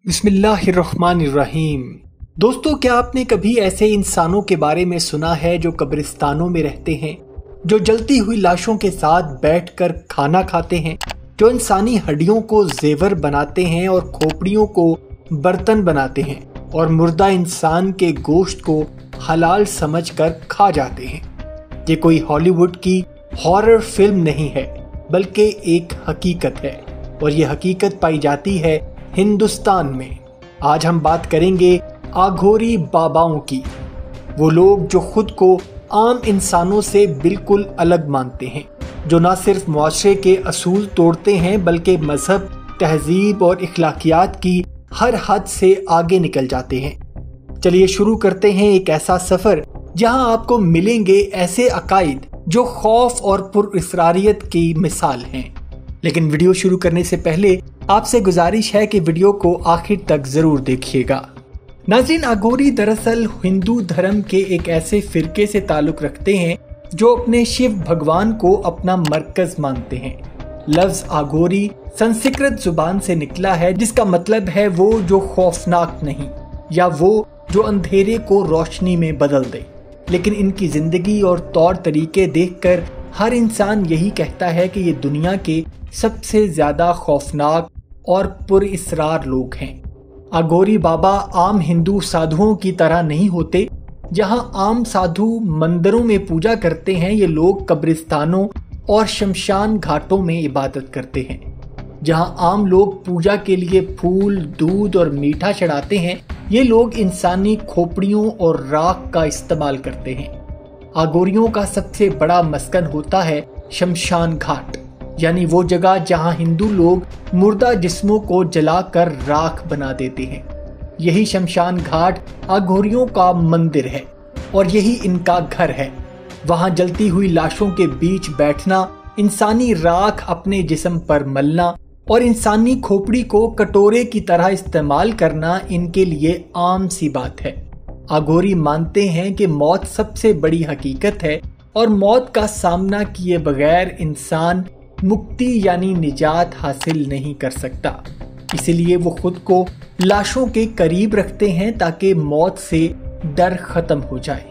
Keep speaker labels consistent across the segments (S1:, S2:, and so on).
S1: बिस्मिल्लाहिर्रहमानिर्रहीम। दोस्तों, क्या आपने कभी ऐसे इंसानों के बारे में सुना है जो कब्रिस्तानों में रहते हैं, जो जलती हुई लाशों के साथ बैठकर खाना खाते हैं, जो इंसानी हड्डियों को जेवर बनाते हैं और खोपड़ियों को बर्तन बनाते हैं और मुर्दा इंसान के गोश्त को हलाल समझकर खा जाते हैं। ये कोई हॉलीवुड की हॉरर फिल्म नहीं है, बल्कि एक हकीकत है और ये हकीकत पाई जाती है हिंदुस्तान में। आज हम बात करेंगे आघोरी बाबाओं की। वो लोग जो खुद को आम इंसानों से बिल्कुल अलग मानते हैं, जो ना सिर्फ मुआशरे के असूल तोड़ते हैं बल्कि मजहब, तहजीब और इखलाकियात की हर हद से आगे निकल जाते हैं। चलिए शुरू करते हैं एक ऐसा सफर जहां आपको मिलेंगे ऐसे अकायद जो खौफ और पुरइसरारियत की मिसाल हैं। लेकिन वीडियो शुरू करने से पहले आपसे गुजारिश है कि वीडियो को आखिर तक जरूर देखिएगा। नाज़रीन, अघोरी दरअसल हिंदू धर्म के एक ऐसे फिरके से ताल्लुक रखते हैं जो अपने शिव भगवान को अपना मरकज मानते हैं। लफ्ज अघोरी संस्कृत जुबान से निकला है, जिसका मतलब है वो जो खौफनाक नहीं, या वो जो अंधेरे को रोशनी में बदल दे। लेकिन इनकी जिंदगी और तौर तरीके देखकर हर इंसान यही कहता है कि ये दुनिया के सबसे ज्यादा खौफनाक और पुरइसरार लोग हैं। अघोरी बाबा आम हिंदू साधुओं की तरह नहीं होते। जहां आम साधु मंदिरों में पूजा करते हैं, ये लोग कब्रिस्तानों और शमशान घाटों में इबादत करते हैं। जहां आम लोग पूजा के लिए फूल, दूध और मीठा चढ़ाते हैं, ये लोग इंसानी खोपड़ियों और राख का इस्तेमाल करते हैं। अघोरियों का सबसे बड़ा मस्कन होता है शमशान घाट, यानी वो जगह जहां हिंदू लोग मुर्दा जिस्मों को जलाकर राख बना देते हैं। यही शमशान घाट अघोरियों का मंदिर है और यही इनका घर है। वहां जलती हुई लाशों के बीच बैठना, इंसानी राख अपने जिस्म पर मलना और इंसानी खोपड़ी को कटोरे की तरह इस्तेमाल करना इनके लिए आम सी बात है। अघोरी मानते हैं कि मौत सबसे बड़ी हकीकत है और मौत का सामना किए बगैर इंसान मुक्ति यानी निजात हासिल नहीं कर सकता। इसीलिए वो खुद को लाशों के करीब रखते हैं ताकि मौत से डर खत्म हो जाए।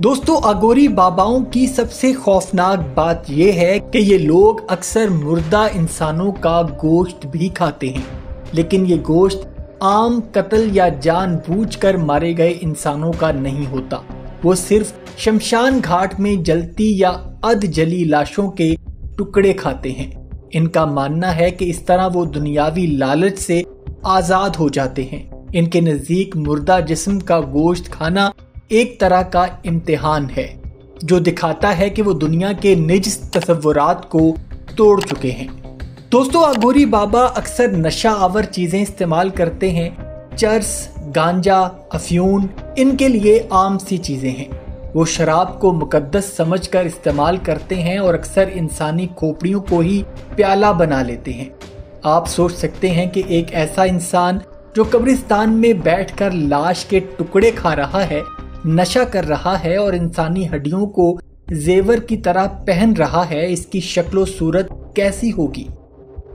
S1: दोस्तों, अघोरी बाबाओं की सबसे खौफनाक बात यह है कि ये लोग अक्सर मुर्दा इंसानों का गोश्त भी खाते हैं, लेकिन ये गोश्त आम कत्ल या जानबूझकर मारे गए इंसानों का नहीं होता। वो सिर्फ शमशान घाट में जलती या अध जली लाशों के टुकड़े खाते हैं। इनका मानना है कि इस तरह वो दुनियावी लालच से आजाद हो जाते हैं। इनके नजदीक मुर्दा जिस्म का गोश्त खाना एक तरह का इम्तिहान है, जो दिखाता है कि वो दुनिया के निज तसव्वुरात को तोड़ चुके हैं। दोस्तों, अघोरी बाबा अक्सर नशा आवर चीजें इस्तेमाल करते हैं। चर्स, गांजा, अफ्यून इनके लिए आम सी चीजें हैं। वो शराब को मुकद्दस समझकर इस्तेमाल करते हैं और अक्सर इंसानी खोपड़ियों को ही प्याला बना लेते हैं। आप सोच सकते हैं कि एक ऐसा इंसान जो कब्रिस्तान में बैठकर लाश के टुकड़े खा रहा है, नशा कर रहा है और इंसानी हड्डियों को जेवर की तरह पहन रहा है, इसकी शक्लो सूरत कैसी होगी।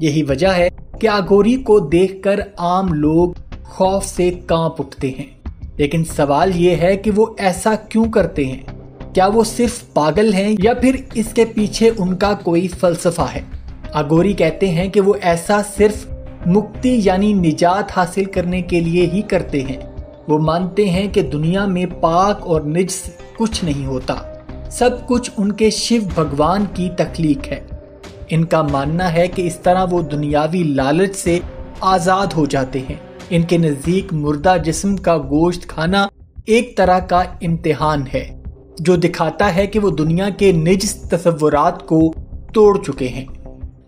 S1: यही वजह है कि अघोरी को देखकर आम लोग खौफ से कांप उठते हैं। लेकिन सवाल ये है कि वो ऐसा क्यों करते हैं? क्या वो सिर्फ पागल हैं या फिर इसके पीछे उनका कोई फलसफा है? अघोरी कहते हैं कि वो ऐसा सिर्फ मुक्ति यानी निजात हासिल करने के लिए ही करते हैं। वो मानते हैं कि दुनिया में पाक और निज कुछ नहीं होता, सब कुछ उनके शिव भगवान की तख्लीक है। इनका मानना है कि इस तरह वो दुनियावी लालच से आजाद हो जाते हैं। इनके नजदीक मुर्दा जिस्म का गोश्त खाना एक तरह का इम्तिहान है, जो दिखाता है कि वो दुनिया के निज तसव्वुरात को तोड़ चुके हैं।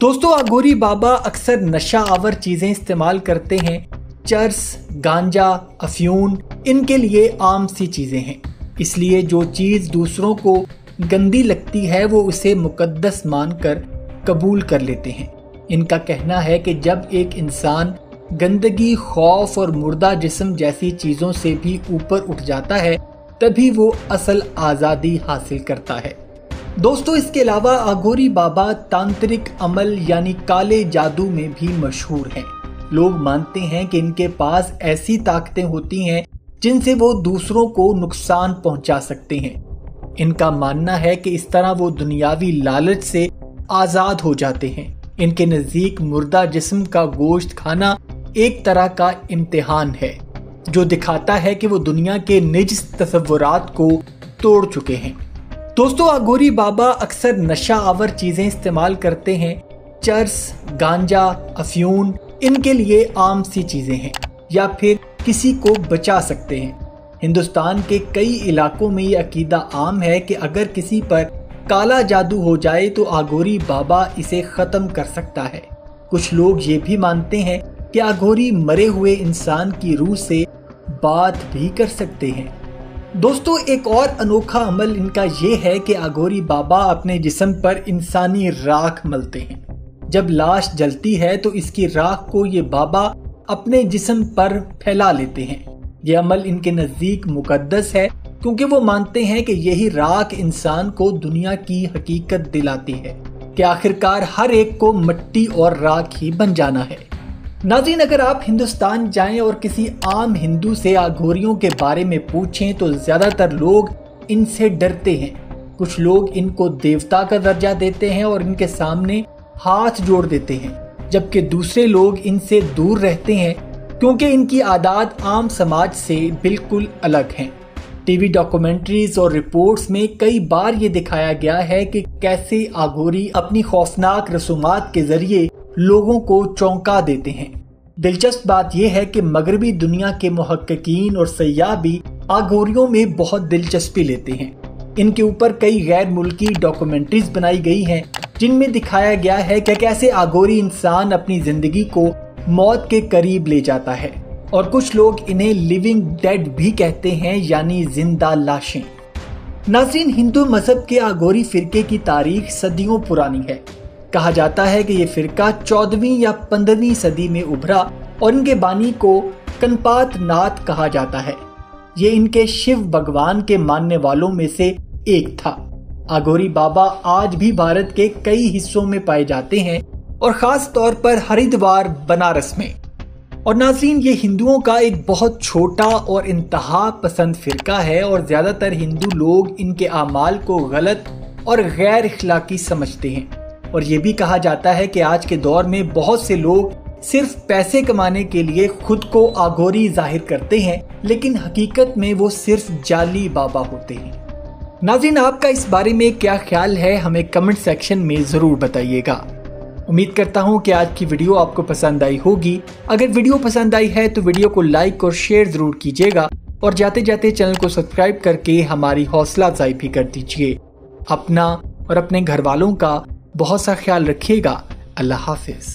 S1: दोस्तों, अघोरी बाबा अक्सर नशा आवर चीजें इस्तेमाल करते हैं। चर्स, गांजा, अफ्यून इनके लिए आम सी चीजें हैं। इसलिए जो चीज दूसरों को गंदी लगती है वो उसे मुकद्दस मानकर कबूल कर लेते हैं। इनका कहना है कि जब एक इंसान गंदगी, खौफ और मुर्दा जिस्म जैसी चीजों से भी ऊपर उठ जाता है, तभी वो असल आजादी हासिल करता है। दोस्तों, इसके अलावा अघोरी बाबा तांत्रिक अमल यानी काले जादू में भी मशहूर हैं। लोग मानते हैं कि इनके पास ऐसी ताकतें होती हैं जिनसे वो दूसरों को नुकसान पहुंचा सकते हैं। इनका मानना है कि इस तरह वो दुनियावी लालच से आजाद हो जाते हैं। इनके नजदीक मुर्दा जिस्म का गोश्त खाना एक तरह का इम्तिहान है जो दिखाता है कि वो दुनिया के निज तसव्वुरात को तोड़ चुके हैं। दोस्तों, अघोरी बाबा अक्सर नशा आवर चीजें इस्तेमाल करते हैं। चर्स, गांजा, अफ्यून इनके लिए आम सी चीजें हैं या फिर किसी को बचा सकते हैं। हिंदुस्तान के कई इलाकों में ये अकीदा आम है कि अगर किसी पर काला जादू हो जाए तो अघोरी बाबा इसे खत्म कर सकता है। कुछ लोग ये भी मानते हैं कि अघोरी मरे हुए इंसान की रूह से बात भी कर सकते हैं। दोस्तों, एक और अनोखा अमल इनका ये है कि अघोरी बाबा अपने जिस्म पर इंसानी राख मलते हैं। जब लाश जलती है तो इसकी राख को ये बाबा अपने जिस्म पर फैला लेते हैं। ये अमल इनके नजदीक मुकद्दस है क्योंकि वो मानते हैं कि यही राख इंसान को दुनिया की हकीकत दिलाती है कि आखिरकार हर एक को मिट्टी और राख ही बन जाना है। नाज़रीन, अगर आप हिंदुस्तान जाएं और किसी आम हिंदू से अघोरियों के बारे में पूछें तो ज्यादातर लोग इनसे डरते हैं। कुछ लोग इनको देवता का दर्जा देते हैं और इनके सामने हाथ जोड़ देते हैं, जबकि दूसरे लोग इनसे दूर रहते हैं क्योंकि इनकी आदत आम समाज से बिल्कुल अलग हैं। टीवी डॉक्यूमेंट्रीज और रिपोर्ट्स में कई बार ये दिखाया गया है कि कैसे अघोरी अपनी खौफनाक रसूमात के जरिए लोगों को चौंका देते हैं। दिलचस्प बात यह है कि मगरबी दुनिया के मुहक्किकीन और सय्याह भी अघोरियों में बहुत दिलचस्पी लेते हैं। इनके ऊपर कई गैर मुल्की डॉक्यूमेंट्रीज बनाई गई हैं जिनमें दिखाया गया है कि कैसे अघोरी इंसान अपनी जिंदगी को मौत के करीब ले जाता है और कुछ लोग इन्हें लिविंग डेड भी कहते हैं, यानी जिंदा लाशें। नाज़रीन, हिंदू मजहब के अघोरी फिरके की तारीख सदियों पुरानी है। कहा जाता है कि ये फिरका 14वीं या 15वीं सदी में उभरा और इनके बानी को कनपात नाथ कहा जाता है। ये इनके शिव भगवान के मानने वालों में से एक था। अघोरी बाबा आज भी भारत के कई हिस्सों में पाए जाते हैं और खास तौर पर हरिद्वार, बनारस में। और नाज़रीन, ये हिंदुओं का एक बहुत छोटा और इंतहा पसंद फिरका है और ज्यादातर हिंदू लोग इनके आमाल को गलत और गैर इखलाकी समझते हैं। और ये भी कहा जाता है कि आज के दौर में बहुत से लोग सिर्फ पैसे कमाने के लिए खुद को अघोरी जाहिर करते हैं, लेकिन हकीकत में वो सिर्फ जाली बाबा होते हैं। नाज़रीन, आपका इस बारे में क्या ख्याल है, हमें कमेंट सेक्शन में ज़रूर बताइएगा। उम्मीद करता हूँ कि आज की वीडियो आपको पसंद आई होगी। अगर वीडियो पसंद आई है तो वीडियो को लाइक और शेयर ज़रूर कीजिएगा और जाते जाते चैनल को सब्सक्राइब करके हमारी हौसला अफजाई भी कर दीजिए। अपना और अपने घर वालों का बहुत सा ख्याल रखिएगा। अल्लाह हाफिज़।